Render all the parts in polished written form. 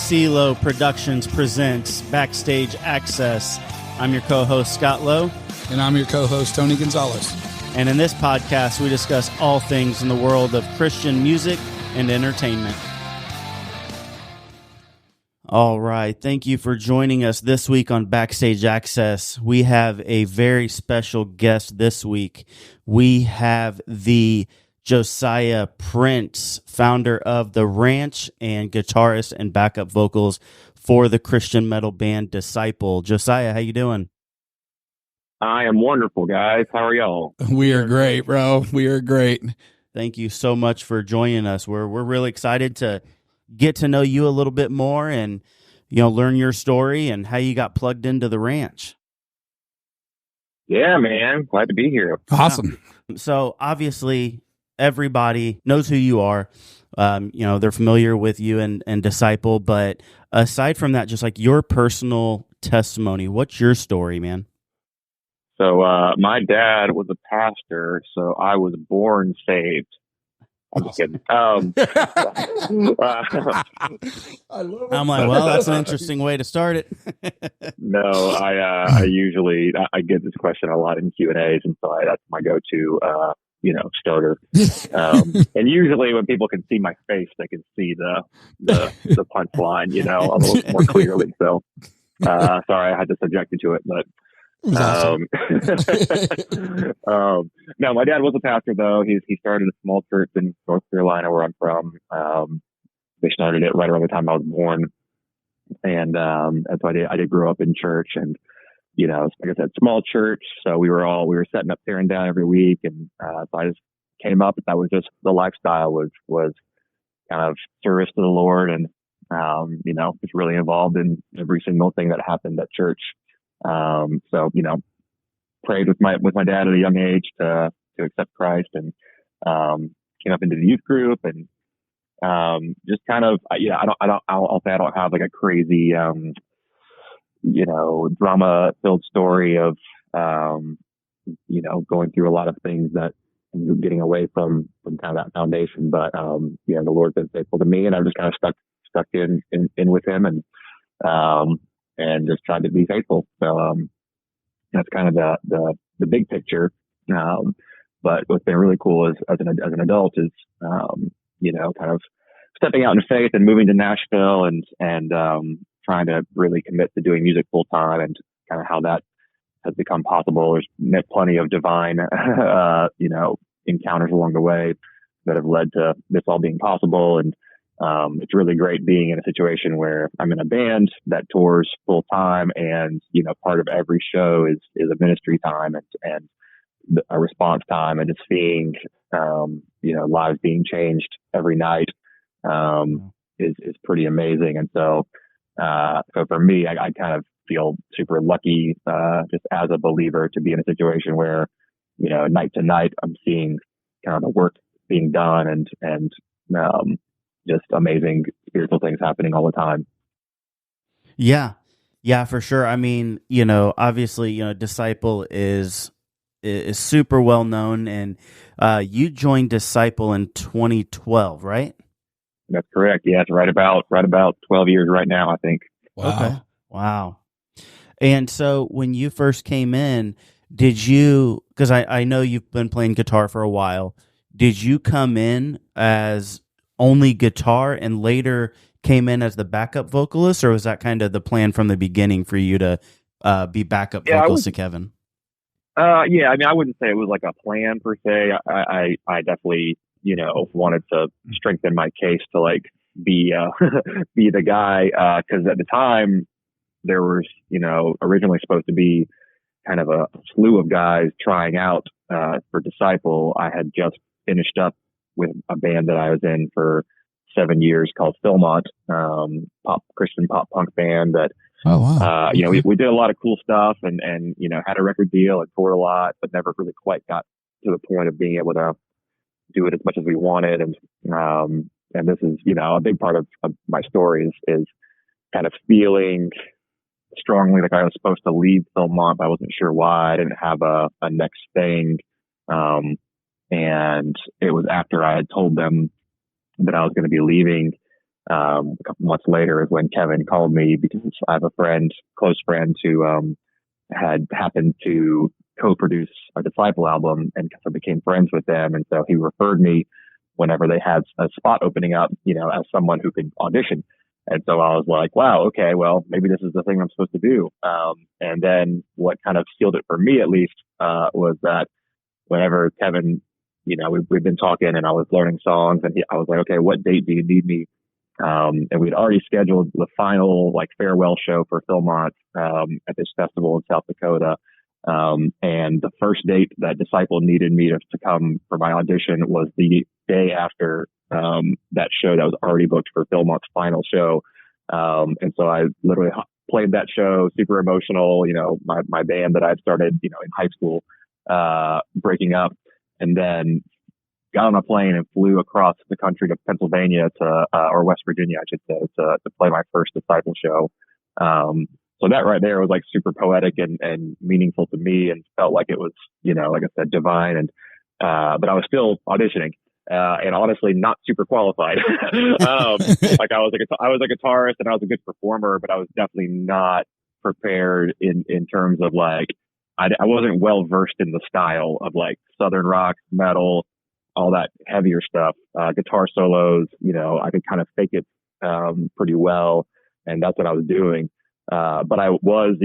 CeeLo Productions presents Backstage Access. I'm your co-host, Scott Lowe. And I'm your co-host, Tony Gonzalez. And in this podcast, we discuss all things in the world of Christian music and entertainment. All right. Thank you for joining us this week on Backstage Access. We have a very special guest this week. We have the Josiah Prince, founder of The Ranch and guitarist and backup vocals for the Christian metal band Disciple. Josiah, how you doing? I am wonderful, guys. How are y'all? We are great, bro. We are great. Thank you so much for joining us. We're really excited to get to know you a little bit more and, learn your story and how you got plugged into The Ranch. Yeah, man. Glad to be here. Awesome. So obviously everybody knows who you are. They're familiar with you and Disciple, but aside from that, just like your personal testimony, what's your story, man? So my dad was a pastor, so I was born saved. I'm just kidding. I'm like, well, that's an interesting way to start it. No, I usually get this question a lot in Q&As, and so that's my go-to, starter. And usually when people can see my face, they can see the punchline, a little more clearly. So sorry, I had to subject you to it, but. Awesome. No, my dad was a pastor though. He started a small church in North Carolina where I'm from. They started it right around the time I was born. And so I did grow up in church and, like I said, small church. So we were setting up, tearing down every week. And so I just came up, that was just the lifestyle was kind of service to the Lord and, was really involved in every single thing that happened at church. Prayed with my dad at a young age to accept Christ and, came up into the youth group and, just kind of, I'll say I don't have like a crazy, drama filled story of, going through a lot of things that getting away from kind of that foundation. But, the Lord's been faithful to me and I've just kind of stuck in with him and just tried to be faithful. So, that's kind of the big picture. But what's been really cool is as an adult is, kind of stepping out in faith and moving to Nashville and trying to really commit to doing music full time and kind of how that has become possible. There's plenty of divine, encounters along the way that have led to this all being possible. And, it's really great being in a situation where I'm in a band that tours full time and, part of every show is a ministry time and a response time and just seeing, lives being changed every night, is pretty amazing. And so for me, I kind of feel super lucky, just as a believer to be in a situation where, night to night, I'm seeing kind of the work being done and just amazing spiritual things happening all the time. Yeah, for sure. I mean, obviously, Disciple is super well known, and you joined Disciple in 2012, right? That's correct. Yeah, it's right about 12 years right now, I think. Wow. Okay. Wow. And so when you first came in, did you, because I know you've been playing guitar for a while, did you come in as only guitar and later came in as the backup vocalist, or was that kind of the plan from the beginning for you to be backup vocalist to Kevin? I mean, I wouldn't say it was like a plan per se. I definitely, wanted to strengthen my case to like be the guy. 'Cause at the time there was, originally supposed to be kind of a slew of guys trying out, for Disciple. I had just finished up with a band that I was in for 7 years called Philmont, Christian pop punk band that, Oh, wow. we did a lot of cool stuff and, had a record deal and toured a lot, but never really quite got to the point of being able to do it as much as we wanted. And this is, a big part of my story is kind of feeling strongly like I was supposed to leave Philmont, but I wasn't sure why. I didn't have a next thing. And it was after I had told them that I was going to be leaving a couple months later is when Kevin called me, because I have a close friend who had happened to co-produce a Disciple album, and so became friends with them. And so he referred me whenever they had a spot opening up, as someone who could audition. And so I was like, wow, okay, well, maybe this is the thing I'm supposed to do. And then what kind of sealed it for me, at least, was that whenever Kevin, we've been talking and I was learning songs, and I was like, okay, what date do you need me? And we'd already scheduled the final farewell show for Philmont at this festival in South Dakota. And the first date that Disciple needed me to come for my audition was the day after that show that was already booked for Philmont's final show. And so I literally played that show, super emotional, my band that I'd started, in high school, breaking up, and then got on a plane and flew across the country to Pennsylvania or West Virginia, I should say, to play my first Disciple show. So that right there was super poetic and meaningful to me, and felt like it was, like I said, divine. And, but I was still auditioning, and honestly not super qualified. I was a guitarist and I was a good performer, but I was definitely not prepared in terms of I wasn't well versed in the style of Southern rock, metal, all that heavier stuff, guitar solos. I could kind of fake it pretty well, and that's what I was doing. But I was,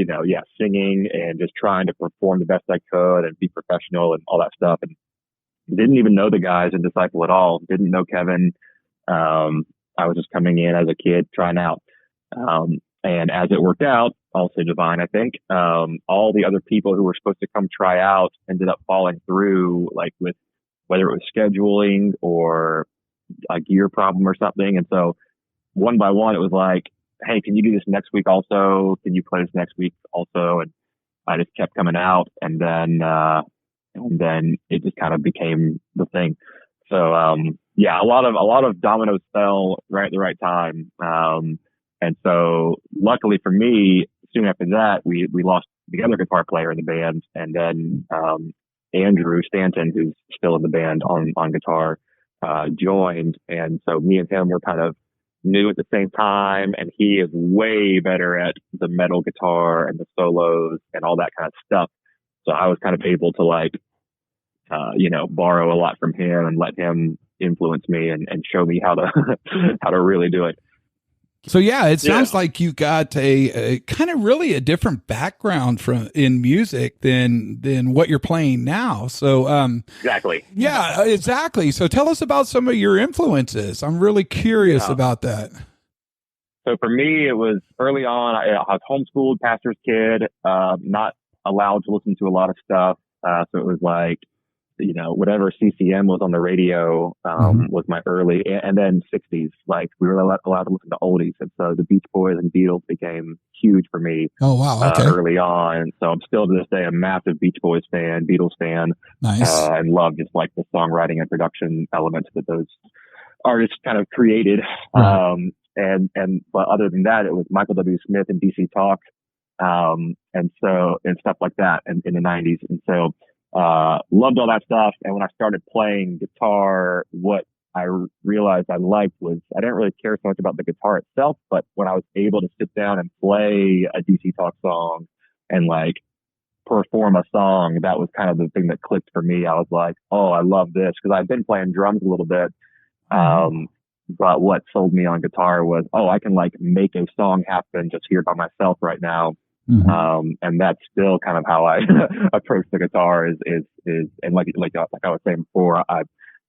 singing and just trying to perform the best I could and be professional and all that stuff. And didn't even know the guys in Disciple at all. Didn't know Kevin. I was just coming in as a kid trying out. And as it worked out, also divine, I think, all the other people who were supposed to come try out ended up falling through, with whether it was scheduling or a gear problem or something. And so one by one, it was like, hey, can you do this next week also? Can you play this next week also? And I just kept coming out, and then it just kind of became the thing. So, a lot of dominoes fell right at the right time. And so luckily for me, soon after that, we lost the other guitar player in the band, and then, Andrew Stanton, who's still in the band on guitar, joined. And so me and him were kind of new at the same time, and he is way better at the metal guitar and the solos and all that kind of stuff. So I was kind of able to borrow a lot from him and let him influence me and show me how to really do it. So it sounds like you got a kind of really a different background in music than what you're playing now. So exactly. Yeah, exactly. So tell us about some of your influences. I'm really curious about that. So for me, it was early on. I was homeschooled, pastor's kid, not allowed to listen to a lot of stuff. So it was whatever CCM was on the radio was my early, and then 60s. We were allowed to listen to oldies, and so the Beach Boys and Beatles became huge for me. Oh wow! Okay. Early on, so I'm still to this day a massive Beach Boys fan, Beatles fan. Nice. And love just the songwriting and production elements that those artists kind of created. Right. But other than that, it was Michael W. Smith and DC Talk, and stuff like that in the 90s, and so. Loved all that stuff. And when I started playing guitar, what I realized I liked was I didn't really care so much about the guitar itself, but when I was able to sit down and play a DC Talk song and perform a song, that was kind of the thing that clicked for me. I was like, oh, I love this, because I've been playing drums a little bit. But what sold me on guitar was, oh, I can make a song happen just here by myself right now. And that's still kind of how I approach the guitar is, and like I was saying before, I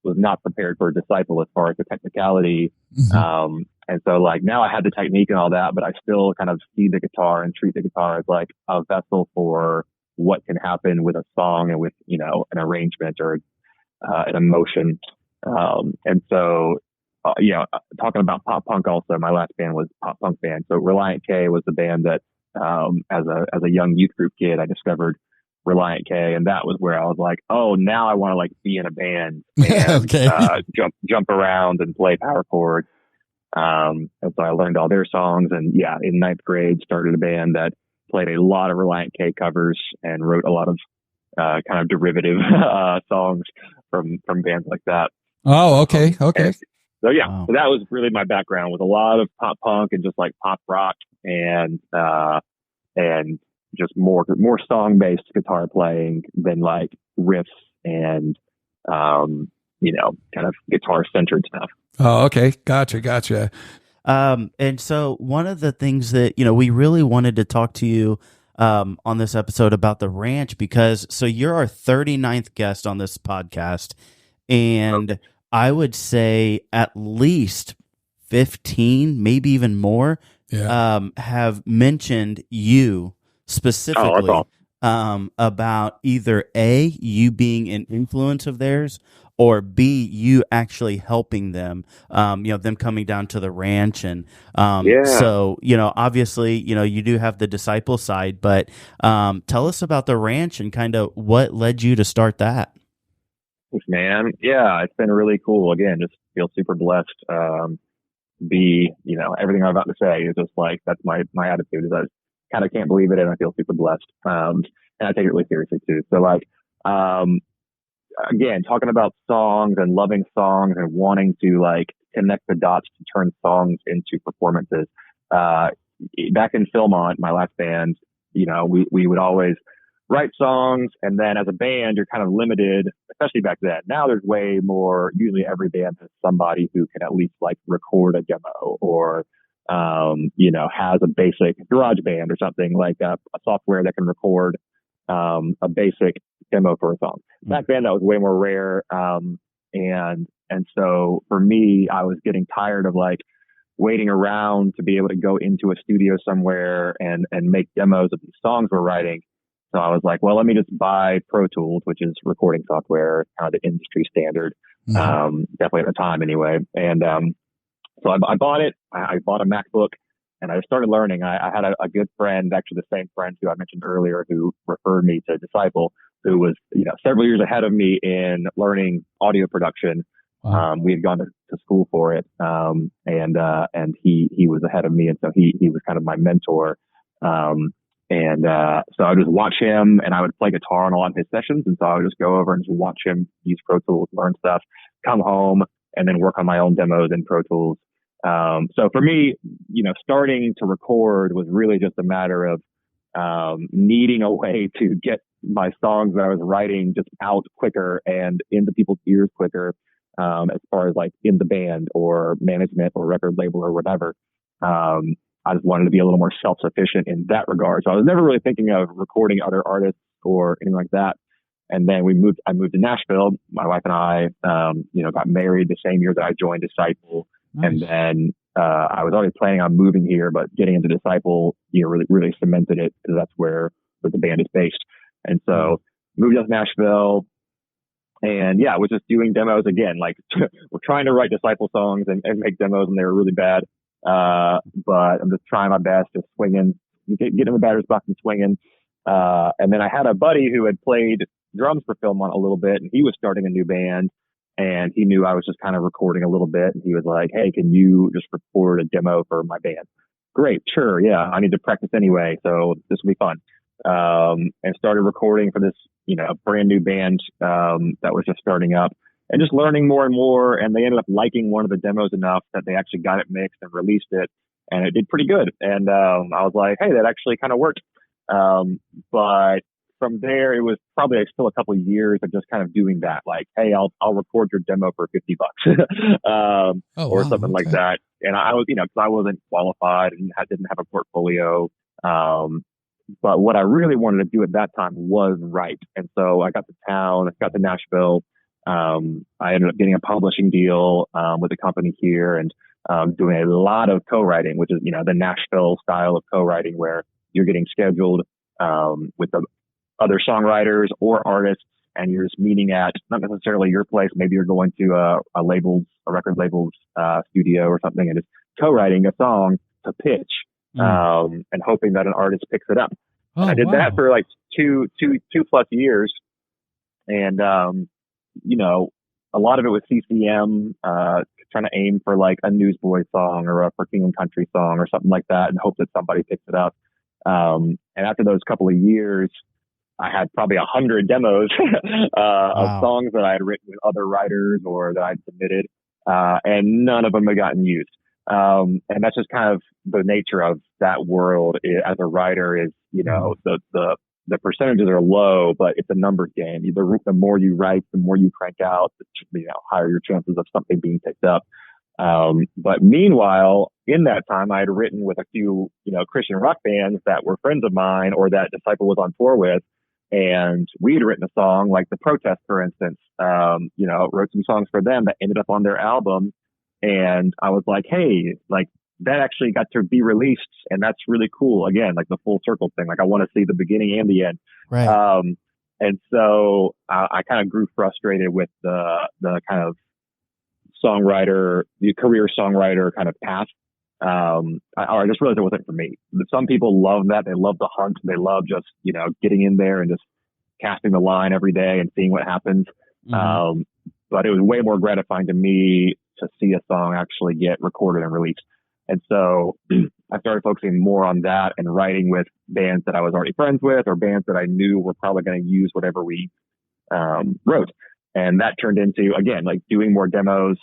was not prepared for a Disciple as far as the technicality. And so now I had the technique and all that, but I still kind of see the guitar and treat the guitar as a vessel for what can happen with a song and with, an arrangement or, an emotion. And so, talking about pop punk also, my last band was a pop punk band. So Reliant K was the band that, as a young youth group kid, I discovered Reliant K, and that was where I was like, oh, now I want to be in a band and jump around and play power chords. And so I learned all their songs, and in ninth grade started a band that played a lot of Reliant K covers and wrote a lot of kind of derivative songs from bands like that. Oh, okay. So yeah, Wow. so that was really my background, with a lot of pop punk and just like pop rock and just more song based guitar playing than like riffs and kind of guitar centered stuff. Oh, okay. Gotcha. And so one of the things that, we really wanted to talk to you on this episode about the ranch, because so you're our 39th guest on this podcast, and I would say at least 15, maybe even more, Yeah. have mentioned you specifically, about either A, you being an influence of theirs, or B, you actually helping them, them coming down to the ranch. And so, obviously, you do have the disciple side, but tell us about the ranch and kind of what led you to start that. Thanks, man. Yeah, it's been really cool. Again, just feel super blessed. Everything I'm about to say is just like, that's my attitude, is I kind of can't believe it, and I feel super blessed. And I take it really seriously too. So like, again, talking about songs and loving songs and wanting to like connect the dots to turn songs into performances. Back in Philmont, my last band, we would always write songs, and then as a band, you're kind of limited, especially back then. Now there's way more. Usually every band has somebody who can at least like record a demo, or has a basic garage band or something, like a software that can record a basic demo for a song. Back then that was way more rare. And so for me, I was getting tired of like waiting around to be able to go into a studio somewhere and make demos of these songs we're writing. So I was like, well, let me just buy Pro Tools, which is recording software, kind of the industry standard, definitely at the time anyway. And so I bought it. I bought a MacBook, and I started learning. I had a good friend, actually the same friend who I mentioned earlier, who referred me to Disciple, who was several years ahead of me in learning audio production. Wow. We had gone to school for it, and he was ahead of me, and so he was kind of my mentor. So I would just watch him, and I would play guitar on a lot of his sessions. And so I would just go over and just watch him use Pro Tools, learn stuff, come home, and then work on my own demos in Pro Tools. So for me, starting to record was really just a matter of needing a way to get my songs that I was writing just out quicker and into people's ears quicker, as far as like in the band or management or record label or whatever. I just wanted to be a little more self-sufficient in that regard. So I was never really thinking of recording other artists or anything like that. And then I moved to Nashville. My wife and I, got married the same year that I joined Disciple. Nice. And then, I was already planning on moving here, but getting into Disciple, really, really cemented it, because that's where the band is based. And so moved up to Nashville, and yeah, we're just doing demos again. Like we're trying to write Disciple songs and make demos, and they were really bad. But I'm just trying my best, just swinging, get in the batter's box and swinging. And then I had a buddy who had played drums for Philmont a little bit, and he was starting a new band, and he knew I was just kind of recording a little bit, and he was like, "Hey, can you just record a demo for my band?" Great, sure, yeah. I need to practice anyway, so this will be fun. And started recording for this, brand new band that was just starting up, and just learning more and more. And they ended up liking one of the demos enough that they actually got it mixed and released it, and it did pretty good. And I was like, hey, that actually kind of worked. But from there, it was probably still a couple of years of just kind of doing that. Like, hey, I'll record your demo for $50, or something like that. And I was, because I wasn't qualified and didn't have a portfolio. But what I really wanted to do at that time was write. And so I got to town, got to Nashville. I ended up getting a publishing deal with a company here, and doing a lot of co-writing, which is, the Nashville style of co-writing, where you're getting scheduled with the other songwriters or artists, and you're just meeting at not necessarily your place. Maybe you're going to a record label's studio or something, and just co-writing a song to pitch, and hoping that an artist picks it up. Oh, and I did that for like two plus years. And, a lot of it was CCM, trying to aim for like a Newsboys song or a For King and Country song or something like that, and hope that somebody picks it up. And after those couple of years, I had probably 100 demos of songs that I had written with other writers or that I'd submitted. and none of them had gotten used. And that's just kind of the nature of that world as a writer is, the percentages are low, but it's a numbers game. The more you write, the more you crank out, the higher your chances of something being picked up. But meanwhile, in that time, I had written with a few, Christian rock bands that were friends of mine or that Disciple was on tour with. And we had written a song like The Protest, for instance, wrote some songs for them that ended up on their album. And I was like, hey, like that actually got to be released. And that's really cool. Again, like the full circle thing. Like I want to see the beginning and the end. Right. And so I kind of grew frustrated with the kind of the career songwriter kind of path. I just realized it wasn't for me. Some people love that. They love the hunt. They love just, getting in there and just casting the line every day and seeing what happens. Mm-hmm. But it was way more gratifying to me to see a song actually get recorded and released. And so I started focusing more on that and writing with bands that I was already friends with or bands that I knew were probably going to use whatever we wrote. And that turned into, again, like doing more demos.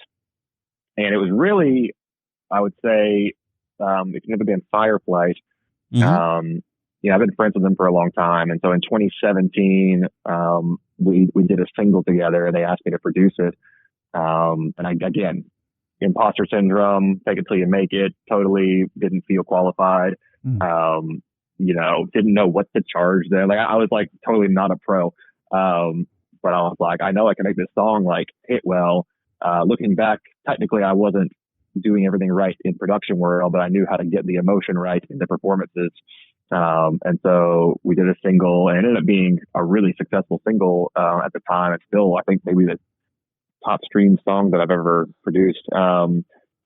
And it was really, I would say, if you've never been Fireflight, Mm-hmm. I've been friends with them for a long time. And so in 2017, we did a single together and they asked me to produce it. And again, imposter syndrome, take it till you make it, totally didn't feel qualified. Didn't know what to charge them. Like I was like totally not a pro. But I was like, I know I can make this song like hit well. Looking back, technically I wasn't doing everything right in production world, but I knew how to get the emotion right in the performances. And so we did a single and it ended up being a really successful single, at the time. It's still, I think, maybe the top streamed song that I've ever produced, a song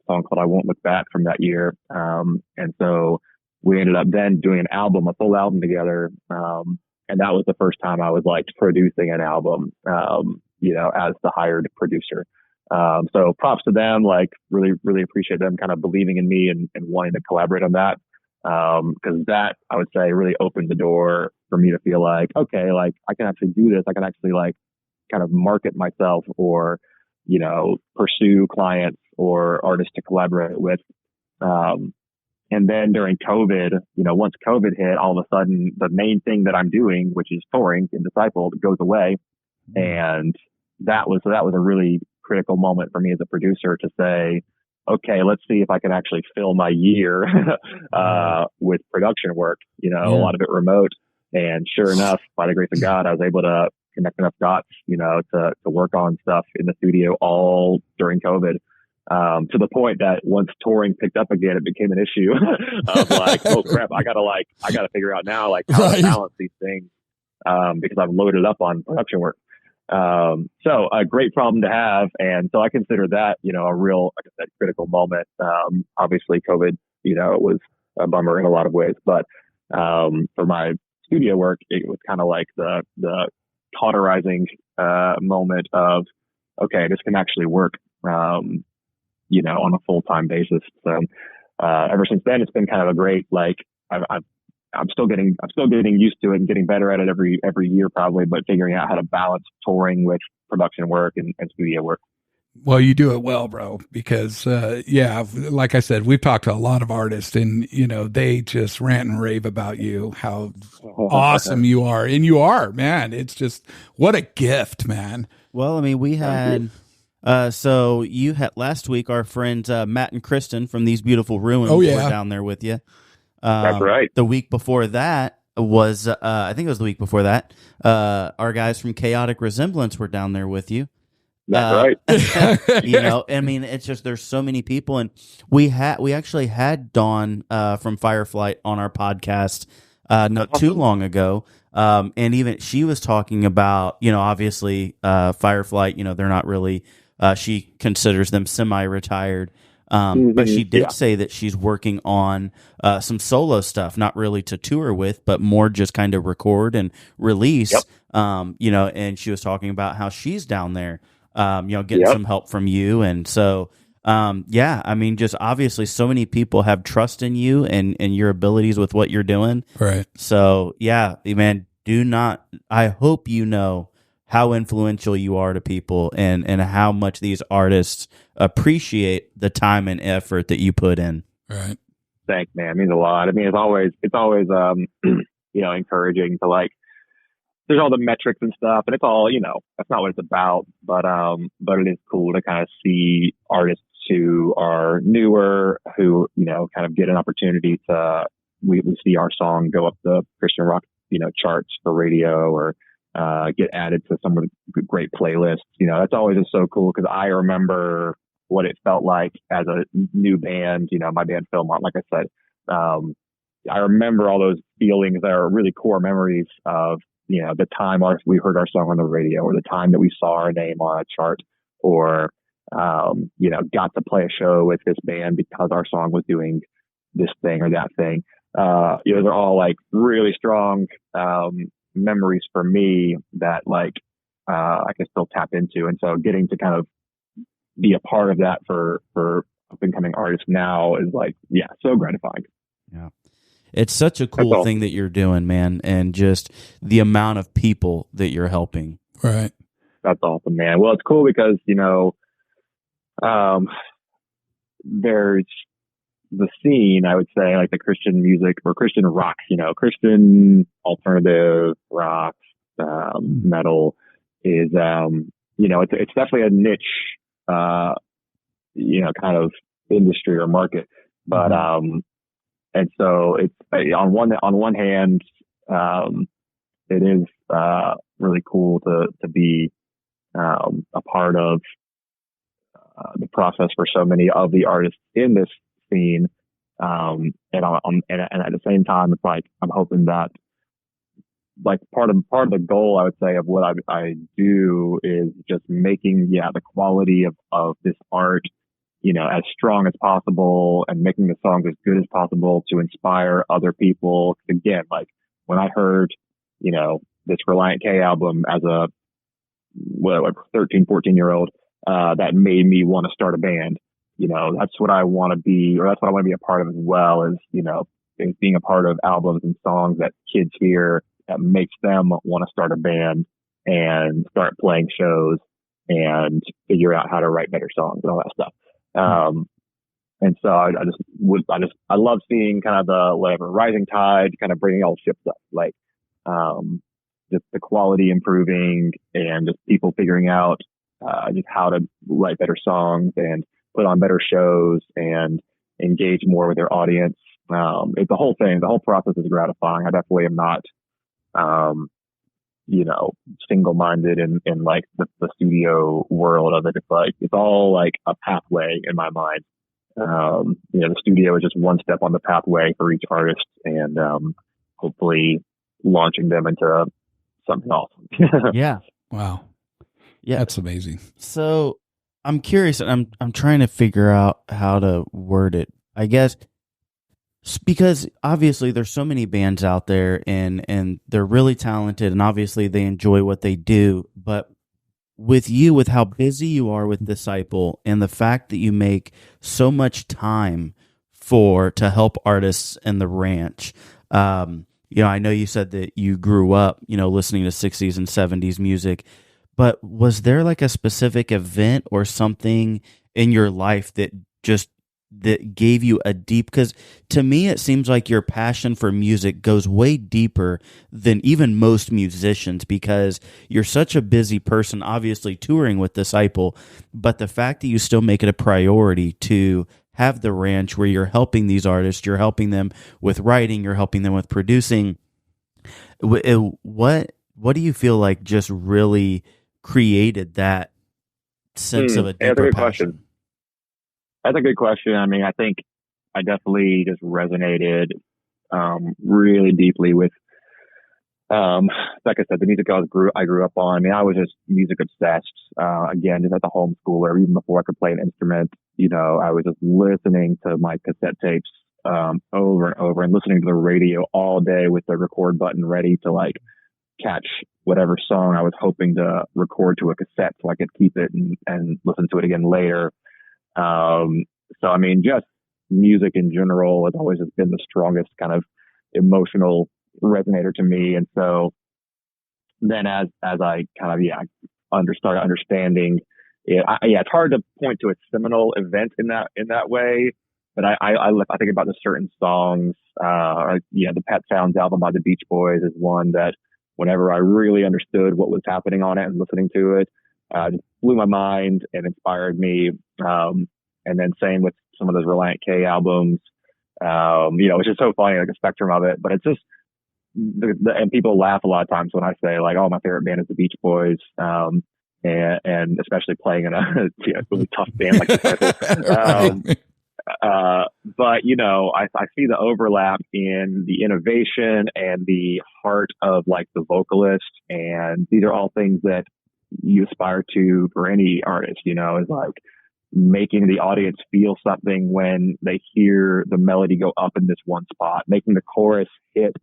called I Won't Look Back from that year. And so we ended up then doing a full album together. And that was the first time I was like producing an album, as the hired producer. So props to them, like really, really appreciate them kind of believing in me and wanting to collaborate on that. Cause that I would say really opened the door for me to feel like, okay, like I can actually do this. I can actually like kind of market myself or, pursue clients or artists to collaborate with. And then during COVID, once COVID hit, all of a sudden the main thing that I'm doing, which is touring in Disciple, goes away. And that was a really critical moment for me as a producer to say, okay, let's see if I can actually fill my year with production work, a lot of it remote. And sure enough, by the grace of God, I was able to connect enough dots, to work on stuff in the studio all during COVID. To the point that once touring picked up again, it became an issue of like, oh crap, I gotta figure out now like how to balance these things, because I've loaded up on production work. So a great problem to have. And so I consider that, a real, like I said, critical moment. Obviously COVID, it was a bummer in a lot of ways, but, for my studio work, it was kind of like the cauterizing, moment of, okay, this can actually work, on a full-time basis. So, ever since then, it's been kind of a great, like, I'm still getting used to it and getting better at it every year probably, but figuring out how to balance touring with production work and studio work. Well, you do it well, bro, because, like I said, we've talked to a lot of artists and, they just rant and rave about you, how awesome you are. And you are, man. It's just, what a gift, man. Well, I mean, we had, so you had last week, our friends, Matt and Kristen from These Beautiful Ruins were down there with you. That's right. The week before that was, I think it was the week before that, our guys from Chaotic Resemblance were down there with you. That's right. I mean, it's just, there's so many people, and we actually had Dawn, from Fireflight on our podcast, not too long ago. And even she was talking about, obviously, Fireflight, they're not really, she considers them semi-retired. But she did say that she's working on some solo stuff, not really to tour with, but more just kind of record and release. And she was talking about how she's down there, getting some help from you. And so, I mean, just obviously so many people have trust in you and your abilities with what you're doing. Right. So, man, I hope how influential you are to people and how much these artists appreciate the time and effort that you put in. Right. Thanks, man. It means a lot. I mean, it's always encouraging to like, there's all the metrics and stuff, and it's all, that's not what it's about. But it is cool to kind of see artists who are newer, who, kind of get an opportunity to, we see our song go up the Christian rock, charts for radio, or get added to some of the great playlists. That's always just so cool, because I remember what it felt like as a new band, my band Philmont, like I said. I remember all those feelings that are really core memories of, the time we heard our song on the radio, or the time that we saw our name on a chart, or, got to play a show with this band because our song was doing this thing or that thing. Those are all like really strong memories for me that like I can still tap into. And so getting to kind of be a part of that for up and coming artists now is like, so gratifying. Yeah. It's such a cool thing that you're doing, man, and just the amount of people that you're helping. Right. That's awesome, man. Well, it's cool because, there's the scene, I would say, like the Christian music or Christian rock, Christian alternative rock, metal is, it's definitely a niche, kind of industry or market. But, and so it's on one hand, it is, really cool to be, a part of, the process for so many of the artists in this scene. And at the same time, it's like, I'm hoping that like part of the goal, I would say, of what I do is just making, the quality of this art, as strong as possible, and making the songs as good as possible to inspire other people. Again, like when I heard, this Reliant K album as a 13, 14-year-old, that made me want to start a band. That's what I want to be, or that's what I want to be a part of as well, is, is being a part of albums and songs that kids hear that makes them want to start a band and start playing shows and figure out how to write better songs and all that stuff. And so I love seeing kind of the whatever rising tide kind of bringing all ships up, like, just the quality improving and just people figuring out, just how to write better songs and put on better shows and engage more with their audience. It's the whole thing. The whole process is gratifying. I definitely am not, single-minded in like the studio world of it. It's like, it's all like a pathway in my mind. The studio is just one step on the pathway for each artist, and hopefully launching them into something awesome. Yeah. Wow. Yeah. That's amazing. So I'm curious, and I'm trying to figure out how to word it, I guess, because obviously there's so many bands out there, and they're really talented, and obviously they enjoy what they do. But with you, with how busy you are with Disciple, and the fact that you make so much time to help artists in the ranch, I know you said that you grew up, listening to 60s and 70s music, but was there like a specific event or something in your life that gave you a deep, because to me it seems like your passion for music goes way deeper than even most musicians, because you're such a busy person, obviously touring with Disciple, but the fact that you still make it a priority to have the ranch where you're helping these artists, you're helping them with writing, you're helping them with producing. What do you feel like just really created that sense of a deeper passion? That's a good question. I mean, I think I definitely just resonated really deeply with, like I said, the music I grew up on. I mean, I was just music obsessed. Again, just at the homeschooler, even before I could play an instrument, I was just listening to my cassette tapes over and over, and listening to the radio all day with the record button ready to like catch whatever song I was hoping to record to a cassette so I could keep it and listen to it again later. So, I mean, just music in general has always been the strongest kind of emotional resonator to me. And so, then as I kind of started understanding it, it's hard to point to a seminal event in that way, but I think about the certain songs. The Pet Sounds album by the Beach Boys is one that whenever I really understood what was happening on it and listening to it, just blew my mind and inspired me. And then same with some of those Reliant K albums. It's just so funny, like the spectrum of it, but it's just and people laugh a lot of times when I say like, oh, my favorite band is the Beach Boys. And especially playing in a really tough band like the but I see the overlap in the innovation and the heart of like the vocalist, and these are all things that you aspire to for any artist, is like making the audience feel something when they hear the melody go up in this one spot, making the chorus hit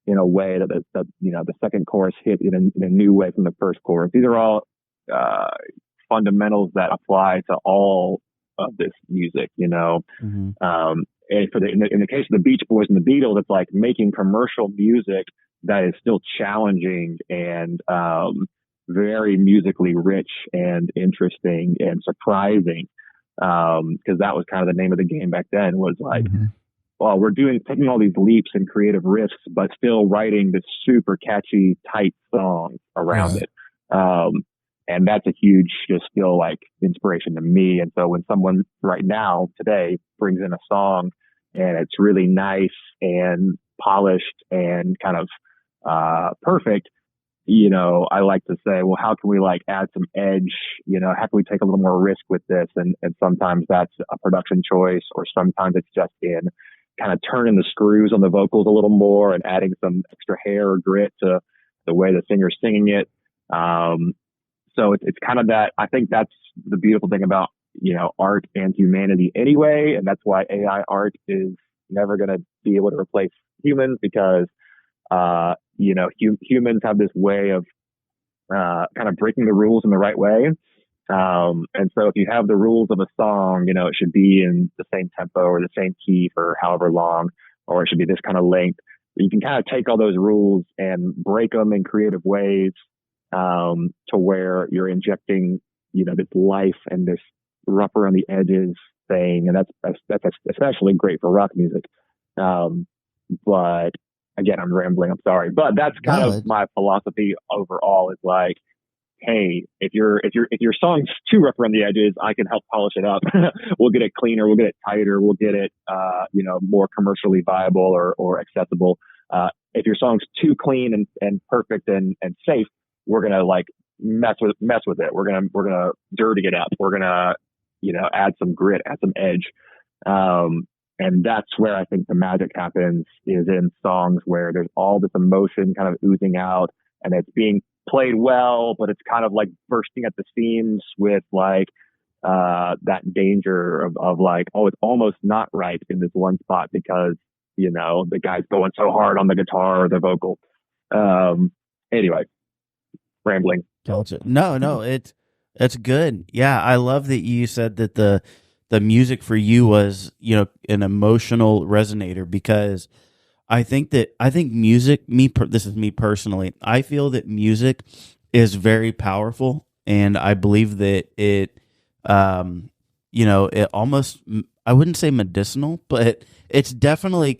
in a way that the second chorus hit in a new way from the first chorus. These are all fundamentals that apply to all of this music, Mm-hmm. And in the case of the Beach Boys and the Beatles, it's like making commercial music that is still challenging and very musically rich and interesting and surprising. Because that was kind of the name of the game back then, was like, well, we're taking all these leaps and creative risks, but still writing this super catchy, tight song around it. And that's a huge, just still like inspiration to me. And so when someone right now today brings in a song and it's really nice and polished and kind of perfect, I like to say, well, how can we like add some edge? How can we take a little more risk with this? And sometimes that's a production choice, or sometimes it's just in kind of turning the screws on the vocals a little more and adding some extra hair or grit to the way the singer's singing it. So it's kind of that. I think that's the beautiful thing about, art and humanity anyway. And that's why AI art is never going to be able to replace humans, because, humans have this way of kind of breaking the rules in the right way. And so if you have the rules of a song, it should be in the same tempo or the same key for however long, or it should be this kind of length. You can kind of take all those rules and break them in creative ways, to where you're injecting, this life and this rough around the edges thing. And that's especially great for rock music. But again, I'm rambling. I'm sorry, but that's kind of my philosophy overall, is like, hey, if your song's too rough around the edges, I can help polish it up. We'll get it cleaner. We'll get it tighter. We'll get it, more commercially viable or accessible. If your song's too clean and perfect and safe, we're going to like mess with it. We're going to dirty it up. We're going to, add some grit, add some edge. And that's where I think the magic happens, is in songs where there's all this emotion kind of oozing out and it's being played well, but it's kind of like bursting at the seams with like, that danger of like, oh, it's almost not right in this one spot because, the guy's going so hard on the guitar or the vocal. Anyway, rambling. Gotcha. No, it's good. Yeah, I love that you said that the music for you was, an emotional resonator, because I think music, this is me personally, I feel that music is very powerful, and I believe that it almost, I wouldn't say medicinal, but it definitely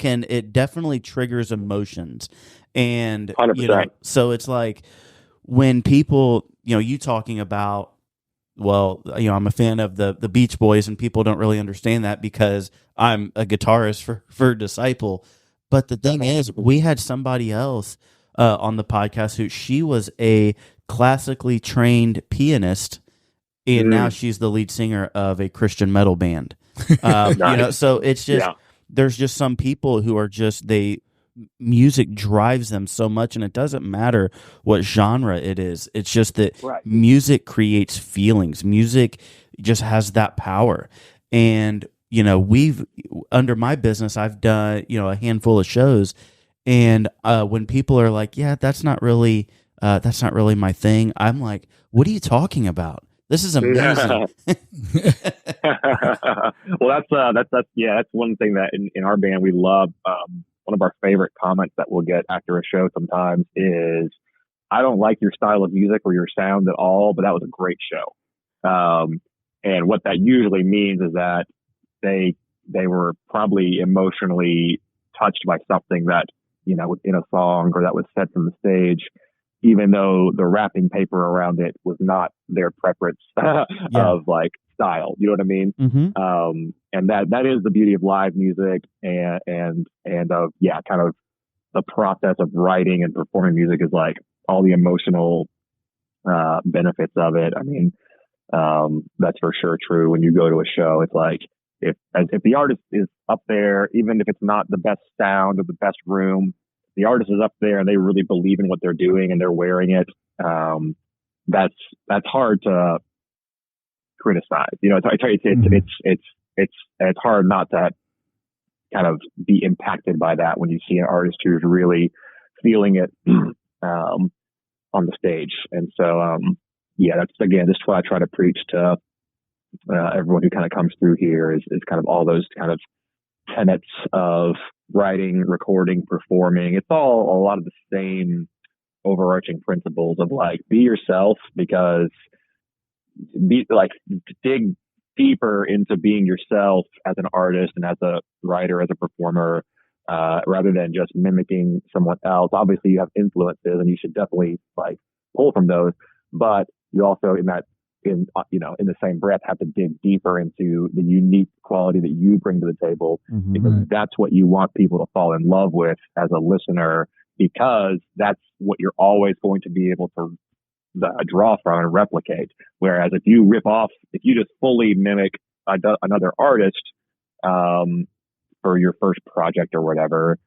triggers emotions. And 100%. So it's like when people, you talking about, well, I'm a fan of the Beach Boys, and people don't really understand that because I'm a guitarist for Disciple. But the thing is, we had somebody else on the podcast who, she was a classically trained pianist, and now she's the lead singer of a Christian metal band. Nice. So it's just, there's just some people who are just, music drives them so much, and it doesn't matter what genre it is. It's just that music creates feelings. Music just has that power. And, we've, under my business, I've done, a handful of shows, and when people are like, yeah, that's not really my thing, I'm like, what are you talking about? This is amazing. Well, that's one thing that in our band we love. One of our favorite comments that we'll get after a show sometimes is, I don't like your style of music or your sound at all, but that was a great show. And what that usually means is that they were probably emotionally touched by something that, was in a song or that was said from the stage, even though the wrapping paper around it was not their preference of like style. You know what I mean? Mm-hmm. And that is the beauty of live music and of, kind of the process of writing and performing music is like all the emotional benefits of it. I mean, that's for sure true. When you go to a show, it's like if the artist is up there, even if it's not the best sound or the best room, the artist is up there and they really believe in what they're doing and they're wearing it. That's hard to criticize. It's hard not to kind of be impacted by that when you see an artist who's really feeling it on the stage. And so, that's what I try to preach to everyone who kind of comes through here is kind of all those kind of tenets of writing, recording, performing. It's all a lot of the same overarching principles of like, be yourself, because dig deeper into being yourself as an artist and as a writer, as a performer, rather than just mimicking someone else. Obviously you have influences and you should definitely like pull from those, but you also in the same breath have to dig deeper into the unique quality that you bring to the table, because that's what you want people to fall in love with as a listener, because that's what you're always going to be able to draw from and replicate. Whereas if you just fully mimic another artist for your first project or whatever,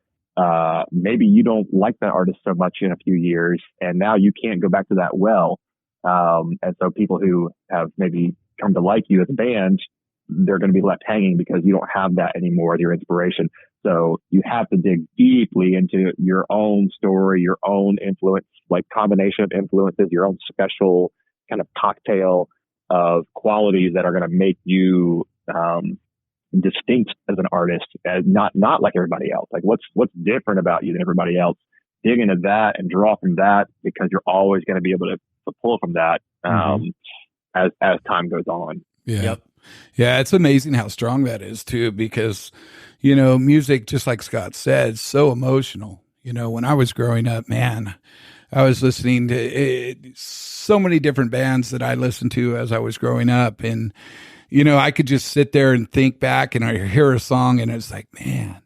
maybe you don't like that artist so much in a few years, and now you can't go back to that well. And so people who have maybe come to like you as a band, they're going to be left hanging because you don't have that anymore as your inspiration. So you have to dig deeply into your own story, your own influence, like combination of influences, your own special kind of cocktail of qualities that are going to make you distinct as an artist, as not like everybody else. Like what's different about you than everybody else? Dig into that and draw from that, because you're always going to be able to pull from that as time goes on. Yeah. Yep. Yeah, it's amazing how strong that is too, because, music, just like Scott said, is so emotional. When I was growing up, man, I was listening to so many different bands that I listened to as I was growing up. And, I could just sit there and think back and I hear a song and it's like, man,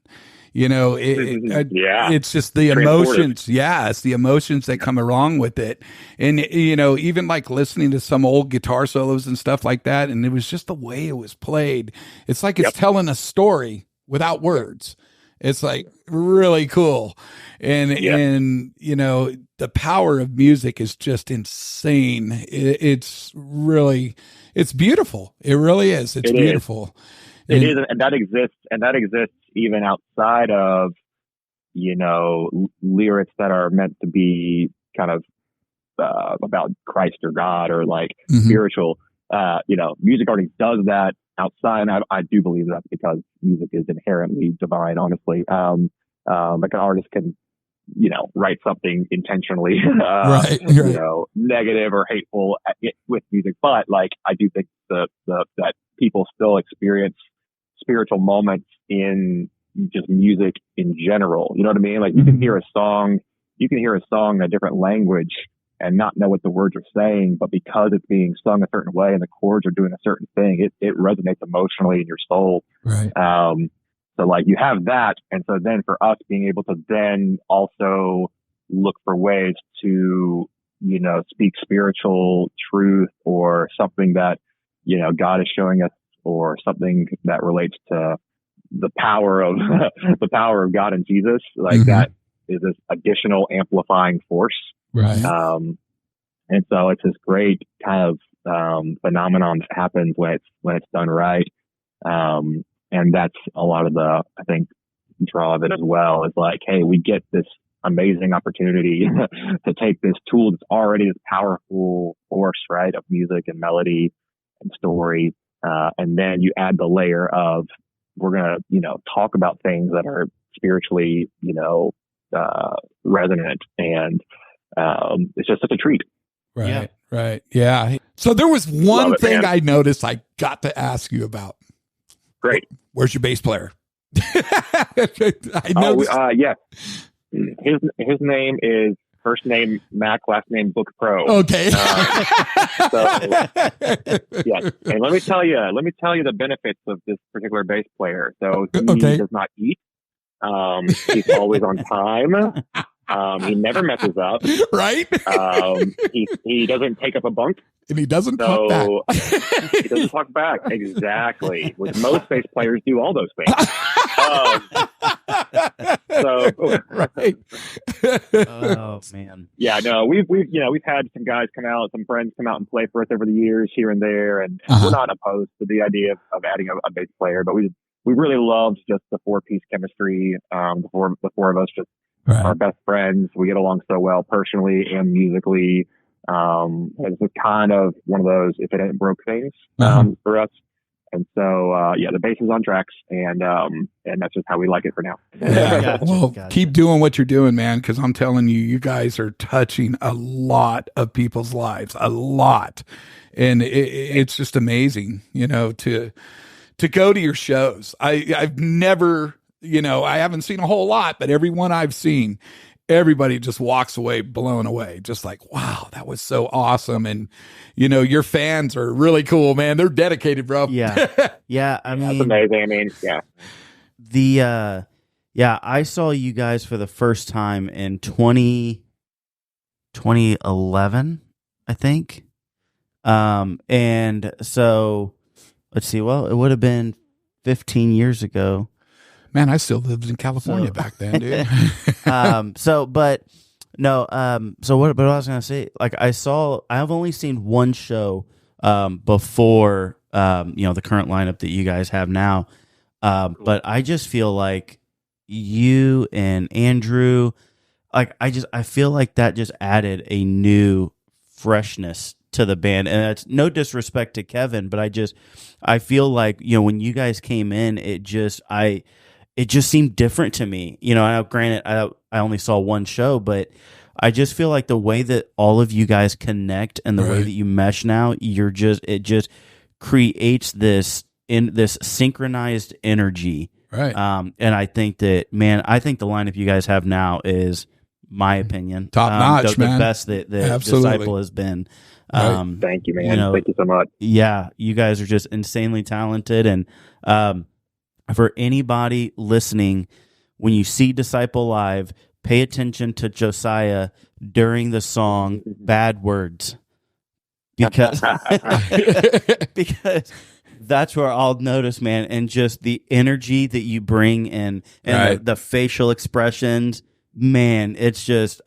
it's just the emotions. Yeah, it's the emotions that come along with it. And, even like listening to some old guitar solos and stuff like that. And it was just the way it was played. It's like it's telling a story without words. It's like really cool. And the power of music is just insane. It's beautiful. It really is. It's beautiful. It is, and that exists even outside of, lyrics that are meant to be kind of about Christ or God or like spiritual. Music already does that outside, and I do believe that's because music is inherently divine, honestly. Like an artist can, write something intentionally, negative or hateful with music, but like I do think that people still experience spiritual moments in just music in general. You know what I mean? Like you can hear a song in a different language and not know what the words are saying, but because it's being sung a certain way and the chords are doing a certain thing, it resonates emotionally in your soul. Right. So like you have that. And so then for us being able to then also look for ways to, speak spiritual truth or something that, God is showing us, or something that relates to the power of God and Jesus, like that is this additional amplifying force. Right. And so it's this great kind of phenomenon that happens when it's done right. And that's a lot of the, I think, draw of it as well, is like, hey, we get this amazing opportunity to take this tool that's already this powerful force, right, of music and melody and story. And then you add the layer of, we're going to, talk about things that are spiritually, resonant and it's just such a treat. Right. Yeah. Right. Yeah. So there was one it, thing man. I noticed I got to ask you about. Great. Where's your bass player? I noticed. Yeah. His name is first name Mac, last name Book Pro. Okay. Yeah. And let me tell you the benefits of this particular bass player. So he does not eat. He's always on time. He never messes up. Right. He doesn't take up a bunk. And he doesn't talk back. He doesn't talk back. Exactly. Which most bass players do all those things. Right. Oh man. Yeah, no, we've had some guys come out, some friends come out and play for us over the years here and there, and we're not opposed to the idea of adding a bass player, but we really loved just the 4-piece chemistry. The four of us just are best friends. We get along so well personally and musically. It's just kind of one of those if it ain't broke things for us. And so the bass is on tracks, and that's just how we like it for now. Yeah. Gotcha. Keep doing what you're doing, man, because I'm telling you, you guys are touching a lot of people's lives, a lot, and it's just amazing, to go to your shows. I've never, I haven't seen a whole lot, but every one I've seen, everybody just walks away blown away, just like, wow, that was so awesome. And your fans are really cool, man. They're dedicated, bro. Yeah. I mean, that's amazing. I mean, I saw you guys for the first time in 2011, I think. And so let's see. Well, it would have been 15 years ago. Man, I still lived in California back then, dude. So what I was going to say, like I've only seen one show, before, the current lineup that you guys have now. But I just feel like you and Andrew, like, I feel like that just added a new freshness to the band. And it's no disrespect to Kevin, but I feel like, when you guys came in, it just seemed different to me. Granted, I only saw one show, but I just feel like the way that all of you guys connect and the way that you mesh now, it just creates this synchronized energy. Right. And I think that, man, the lineup you guys have now is, my opinion, top notch, man. The best that Disciple has been. Right. Thank you, man. Thank you so much. Yeah, you guys are just insanely talented, and for anybody listening, when you see Disciple live, pay attention to Josiah during the song "Bad Words," because that's where I'll notice, man, and just the energy that you bring and the facial expressions, man. It's just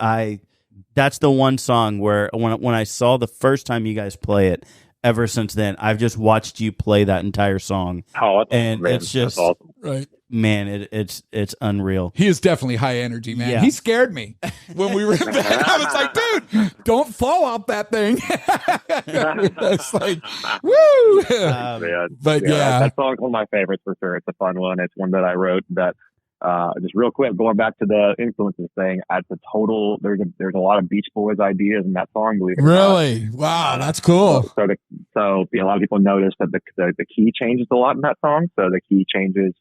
that's the one song where when I saw the first time you guys play it. Ever since then, I've just watched you play that entire song. Oh, and man, it's just awesome. Right. Man, it's unreal. He is definitely high energy, man. Yeah. He scared me when we were in bed. I was like, dude, don't fall off that thing. It's like, woo. But that song's one of my favorites for sure. It's a fun one. It's one that I wrote that. Just real quick, going back to the influences thing, there's a lot of Beach Boys ideas in that song. Believe it or not. Really? Wow, that's cool. So a lot of people notice that the key changes a lot in that song. So the key changes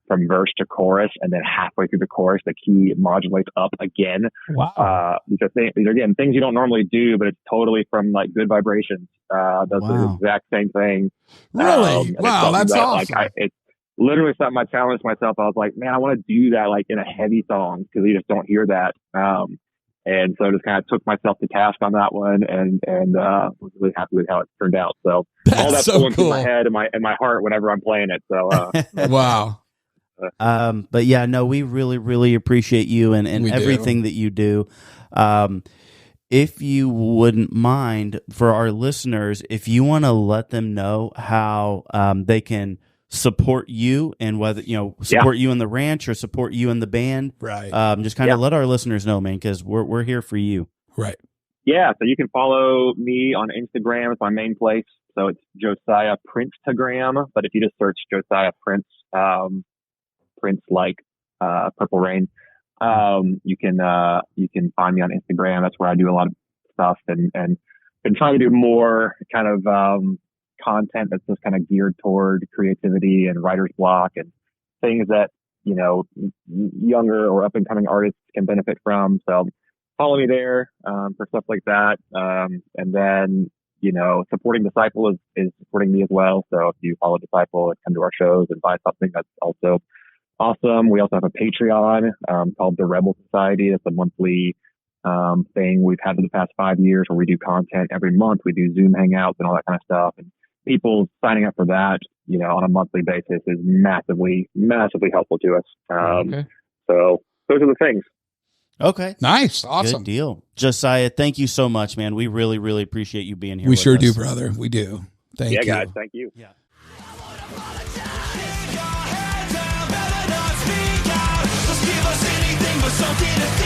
from verse to chorus, and then halfway through the chorus, the key modulates up again. Wow. These are again things you don't normally do, but it's totally from like Good Vibrations. Does the exact same thing. Really? Wow, that's awesome. It's literally something I challenged myself. I was like, man, I want to do that like in a heavy song because you just don't hear that. And so I just kind of took myself to task on that one, and was really happy with how it turned out. So all that's so going cool. through my head and my heart whenever I'm playing it. So wow. But yeah, no, we really, really appreciate you and everything that you do. If you wouldn't mind, for our listeners, if you want to let them know how they can support you and whether support you in the ranch or support you in the band, right? Just kind of let our listeners know, man, because we're here for you, right? Yeah, so you can follow me on Instagram. It's my main place, so it's Josiah Princetagram. But if you just search Josiah Prince, Prince like Purple Rain, You can find me on Instagram. That's where I do a lot of stuff, and been trying to do more kind of content that's just kind of geared toward creativity and writer's block and things that, you know, younger or up and coming artists can benefit from. So follow me there for stuff like that. And then, you know, supporting Disciple is supporting me as well. So if you follow Disciple and come to our shows and buy something, that's also awesome. We also have a Patreon called the Rebel Society. That's a monthly thing we've had for the past 5 years where we do content every month. We do Zoom hangouts and all that kind of stuff. And people signing up for that, you know, on a monthly basis is massively, massively helpful to us. Okay. So those are the things. Okay. Nice. Awesome. Good deal. Josiah, thank you so much, man. We really, really appreciate you being here. We with sure us. do, brother. We do. Thank you. Yeah, guys. Thank you. Yeah. Something to